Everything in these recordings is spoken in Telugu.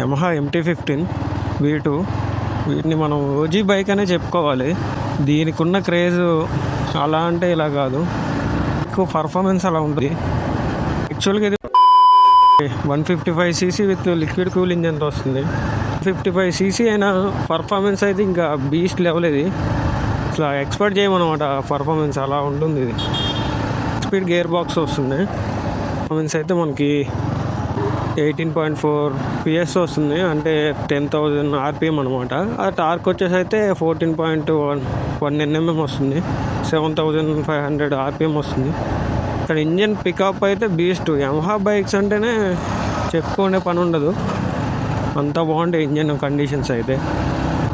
యమహా MT-15 V2 వీటిని మనం ఓజీ బైక్ అనే చెప్పుకోవాలి. దీనికి ఉన్న క్రేజ్ అలా అంటే ఇలా కాదు, ఎక్కువ పర్ఫార్మెన్స్ అలా ఉంటుంది. యాక్చువల్గా ఇది 155cc విత్ లిక్విడ్ కూల్ ఇంజన్తో వస్తుంది. 55cc అయినా పర్ఫార్మెన్స్ అయితే ఇంకా బీస్ట్ లెవెల్. ఇది అసలు ఎక్స్పెక్ట్ చేయమన్నమాట పర్ఫార్మెన్స్ అలా ఉంటుంది. ఇది స్పీడ్ గేర్ బాక్స్ వస్తుంది. పర్ఫార్మెన్స్ అయితే మనకి 18.4 PS వస్తుంది, అంటే 10,000 RPM అనమాట. ఆ టార్క్ వచ్చేసి అయితే 14.1 Nm వస్తుంది, 7,500 RPM వస్తుంది. ఇక్కడ ఇంజన్ పికప్ అయితే బీస్ట్. యమహా బైక్స్ అంటేనే చెప్పుకునే పని ఉండదు, అంత బాగుంటాయి ఇంజన్ కండిషన్స్ అయితే.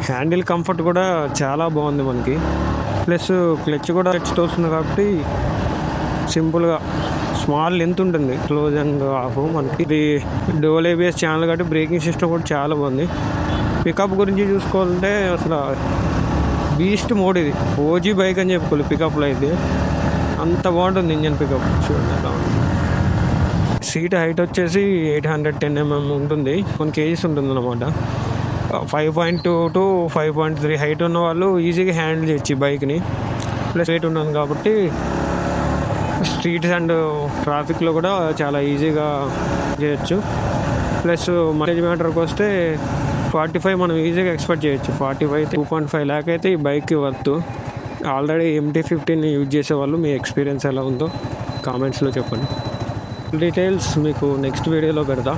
హ్యాండిల్ కంఫర్ట్ కూడా చాలా బాగుంది మనకి. ప్లస్ క్లచ్ కూడా క్లచ్తో వస్తుంది కాబట్టి సింపుల్గా స్మాల్ లెంత్ ఉంటుంది, క్లోజ్ అండ్ ఆఫ్. మనకి ఇది డోల్ ABS ఛానల్ కాబట్టి బ్రేకింగ్ సిస్టమ్ కూడా చాలా బాగుంది. పికప్ గురించి చూసుకోవాలంటే అసలు బీస్ట్ మోడ్. ఇది ఓజీ బైక్ అని చెప్పుకోవాలి పికప్లో అయితే, అంత బాగుంటుంది ఇంజన్ పికప్. చూడండి ఎలా ఉంది. సీట్ హైట్ వచ్చేసి 810 mm ఉంటుంది, 1 kgs ఉంటుంది అనమాట. 5.2 to 5.3 హైట్ ఉన్న వాళ్ళు ఈజీగా హ్యాండిల్ చేయొచ్చు బైక్ని. ప్లస్ వెయిట్ ఉన్నది కాబట్టి స్ట్రీట్స్ అండ్ ట్రాఫిక్లో కూడా చాలా ఈజీగా చేయొచ్చు. ప్లస్ మైలేజ్ మ్యాటర్కి వస్తే 45 మనం ఈజీగా ఎక్స్పెక్ట్ చేయొచ్చు. 45 2.5 lakh అయితే ఈ బైక్కి వర్త్. ఆల్రెడీ MT-15 యూజ్ చేసేవాళ్ళు మీ ఎక్స్పీరియన్స్ ఎలా ఉందో కామెంట్స్లో చెప్పండి. డీటెయిల్స్ మీకు నెక్స్ట్ వీడియోలో పెడతా.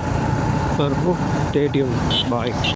వరకు స్టే ట్యూన్. బాయ్.